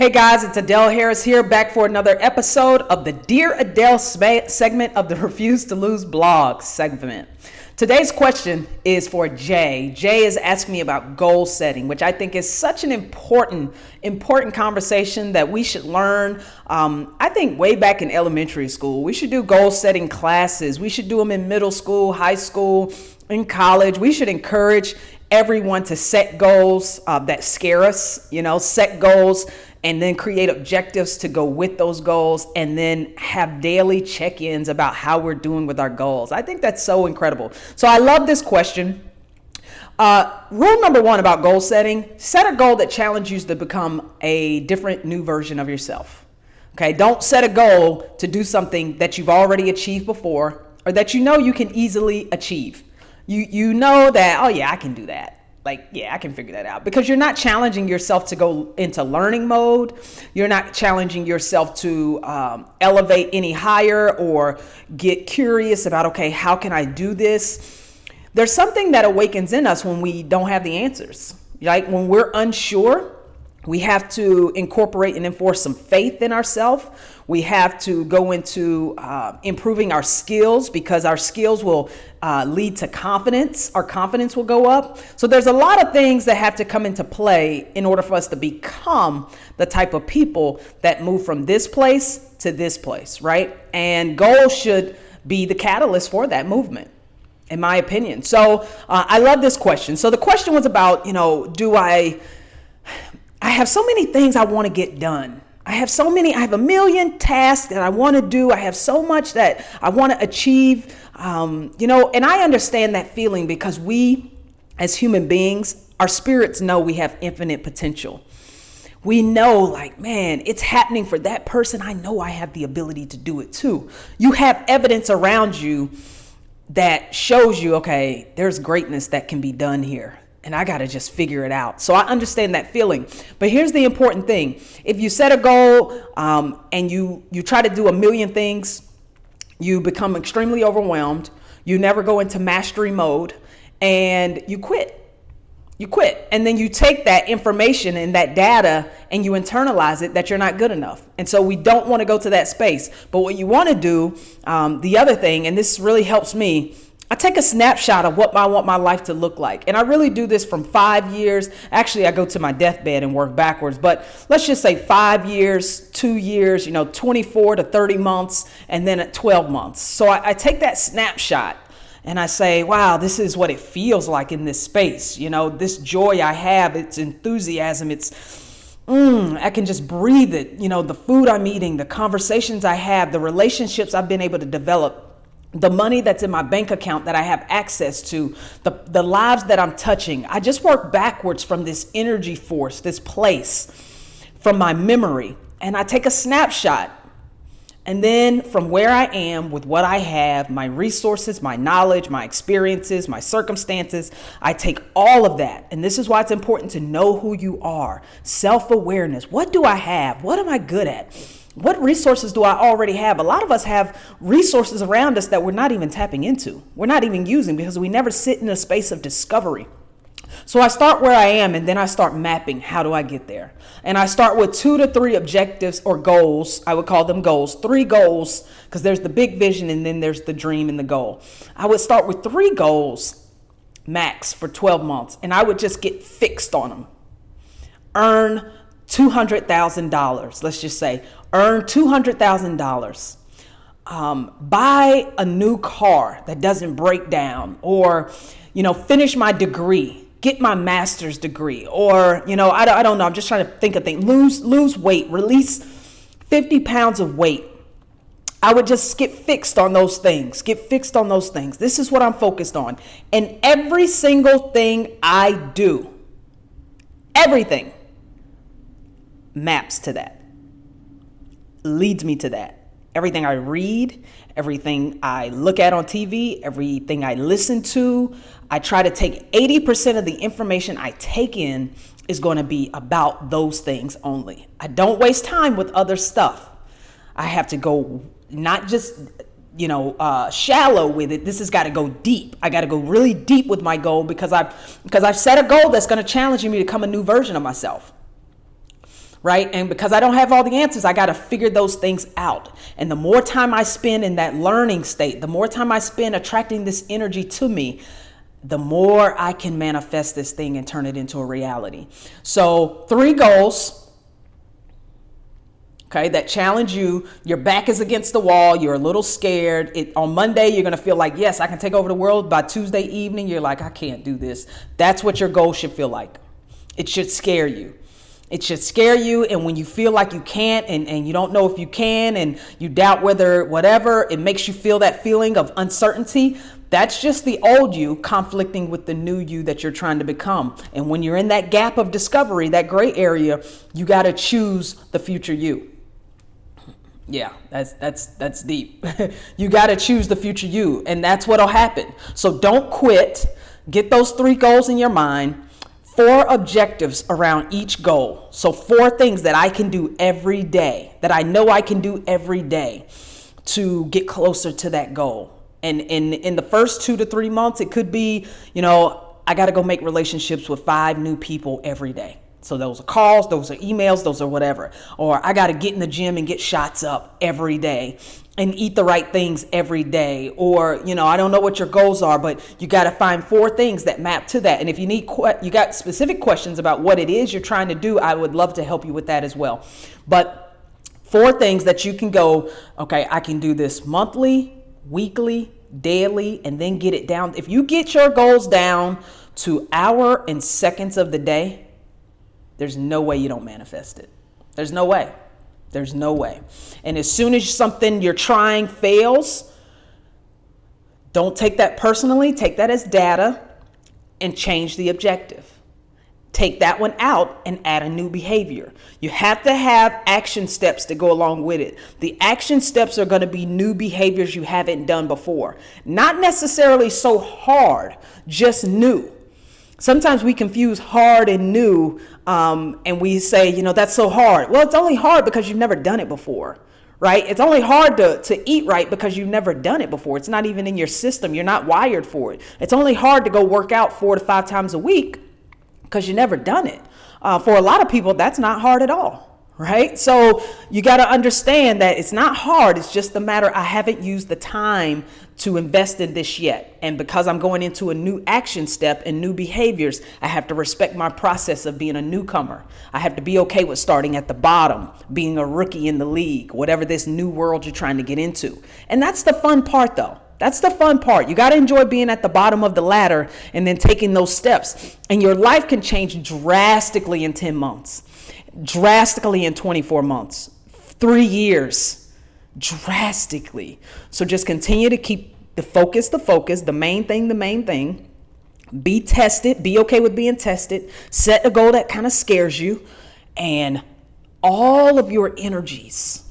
Hey guys, it's Adell Harris here, back for another episode of the Dear Adell segment of the Refuse to Lose blog segment. Today's question is for Jay. Jay is asking me about goal setting, which I think is such an important conversation that we should learn. I think way back in elementary school, we should do goal setting classes. We should do them in middle school, high school, in college. We should encourage everyone to set goals that scare us, set goals and then create objectives to go with those goals, and then have daily check-ins about how we're doing with our goals. I think that's so incredible. So I love this question. Rule number one about goal setting: set a goal that challenges you to become a different, new version of yourself. Okay, don't set a goal to do something that you've already achieved before, or that you can easily achieve. You know that, oh yeah, I can do that. I can figure that out, because you're not challenging yourself to go into learning mode. You're not challenging yourself to elevate any higher or get curious about, okay, how can I do this? There's something that awakens in us when we don't have the answers. Like when we're unsure, we have to incorporate and enforce some faith in ourselves. We have to go into improving our skills, because our skills will lead to confidence. Our confidence will go up. So there's a lot of things that have to come into play in order for us to become the type of people that move from this place to this place, right? And goals should be the catalyst for that movement, in my opinion. So I love this question. So the question was about, I have so many things I want to get done. I have a million tasks that I want to do. I have so much that I want to achieve, and I understand that feeling, because we as human beings, our spirits know we have infinite potential. We know, man, it's happening for that person. I know I have the ability to do it too. You have evidence around you that shows you, okay, there's greatness that can be done here, and I got to just figure it out. So I understand that feeling. But here's the important thing. If you set a goal and you try to do a million things, you become extremely overwhelmed. You never go into mastery mode, and you quit. You quit. And then you take that information and that data and you internalize it that you're not good enough. And so we don't want to go to that space. But what you want to do, the other thing, and this really helps me, I take a snapshot of what I want my life to look like. And I really do this from 5 years. Actually, I go to my deathbed and work backwards. But let's just say 5 years, 2 years, 24 to 30 months, and then at 12 months. So I take that snapshot and I say, wow, this is what it feels like in this space. This joy I have, it's enthusiasm, I can just breathe it. The food I'm eating, the conversations I have, the relationships I've been able to develop, the money that's in my bank account that I have access to, the lives that I'm touching. I just work backwards from this energy force, this place, from my memory. And I take a snapshot. And then from where I am with what I have, my resources, my knowledge, my experiences, my circumstances, I take all of that. And this is why it's important to know who you are. Self-awareness. What do I have? What am I good at? What resources do I already have? A lot of us have resources around us that we're not even tapping into. We're not even using, because we never sit in a space of discovery. So I start where I am, and then I start mapping. How do I get there? And I start with 2 to 3 objectives or goals. I would call them goals. 3 goals, because there's the big vision and then there's the dream and the goal. I would start with 3 goals max for 12 months, and I would just get fixed on them. Earn $200,000. Let's just say earn $200,000. Buy a new car that doesn't break down, or, finish my degree, get my master's degree, or, I don't know. I'm just trying to think of things. Lose weight, release 50 pounds of weight. I would just get fixed on those things. This is what I'm focused on. And every single thing I do, everything maps to that, leads me to that. Everything I read, everything I look at on TV, everything I listen to, I try to take 80% of the information I take in is going to be about those things only. I don't waste time with other stuff. I have to go not just, shallow with it. This has got to go deep. I got to go really deep with my goal, because I've set a goal that's going to challenge me to become a new version of myself. right? And because I don't have all the answers, I got to figure those things out. And the more time I spend in that learning state, the more time I spend attracting this energy to me, the more I can manifest this thing and turn it into a reality. So 3 goals, okay, that challenge you. Your back is against the wall. You're a little scared. On Monday, you're going to feel like, yes, I can take over the world. By Tuesday evening, you're like, I can't do this. That's what your goal should feel like. It should scare you. It should scare you. And when you feel like you can't and you don't know if you can and you doubt whether whatever, it makes you feel that feeling of uncertainty. That's just the old you conflicting with the new you that you're trying to become. And when you're in that gap of discovery, that gray area, you got to choose the future you. Yeah, that's deep. You got to choose the future you, and that's what'll happen. So don't quit. Get those 3 goals in your mind. 4 objectives around each goal. So 4 things that I can do every day, that I know I can do every day to get closer to that goal. And in the first 2 to 3 months, it could be, I got to go make relationships with 5 new people every day. So those are calls, those are emails, those are whatever. Or I got to get in the gym and get shots up every day and eat the right things every day. Or, I don't know what your goals are, but you got to find 4 things that map to that. And if you got specific questions about what it is you're trying to do, I would love to help you with that as well. But 4 things that you can go, okay, I can do this monthly, weekly, daily, and then get it down. If you get your goals down to hour and seconds of the day, there's no way you don't manifest it. There's no way. There's no way. And as soon as something you're trying fails, don't take that personally. Take that as data and change the objective. Take that one out and add a new behavior. You have to have action steps to go along with it. The action steps are going to be new behaviors you haven't done before. Not necessarily so hard, just new. Sometimes we confuse hard and new, and we say, that's so hard. Well, it's only hard because you've never done it before, right? It's only hard to eat right because you've never done it before. It's not even in your system. You're not wired for it. It's only hard to go work out 4 to 5 times a week because you've never done it. For a lot of people, that's not hard at all, right? So you got to understand that it's not hard. It's just the matter I haven't used the time to invest in this yet. And because I'm going into a new action step and new behaviors, I have to respect my process of being a newcomer. I have to be okay with starting at the bottom, being a rookie in the league, whatever this new world you're trying to get into. And that's the fun part, though. That's the fun part. You got to enjoy being at the bottom of the ladder and then taking those steps. And your life can change drastically in 10 months, drastically in 24 months, 3 years. Drastically. So just continue to keep the focus, the main thing. Be tested. Be okay with being tested. Set a goal that kind of scares you. And all of your energies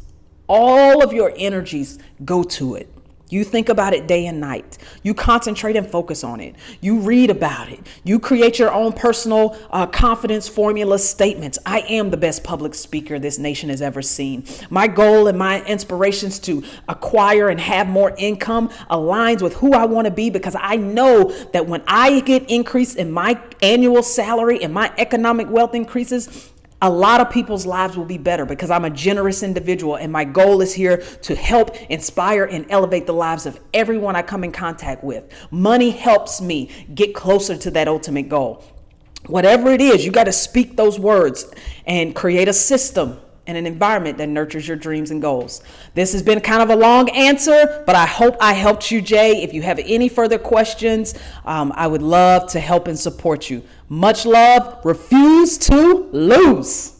go to it. You think about it day and night. You concentrate and focus on it. You read about it. You create your own personal confidence formula statements. I am the best public speaker this nation has ever seen. My goal and my inspirations to acquire and have more income aligns with who I want to be, because I know that when I get increase in my annual salary and my economic wealth increases, a lot of people's lives will be better because I'm a generous individual, and my goal is here to help inspire and elevate the lives of everyone I come in contact with. Money helps me get closer to that ultimate goal. Whatever it is, you got to speak those words and create a system and an environment that nurtures your dreams and goals. This has been kind of a long answer, but I hope I helped you, Jay. If you have any further questions, I would love to help and support you. Much love. Refuse to lose.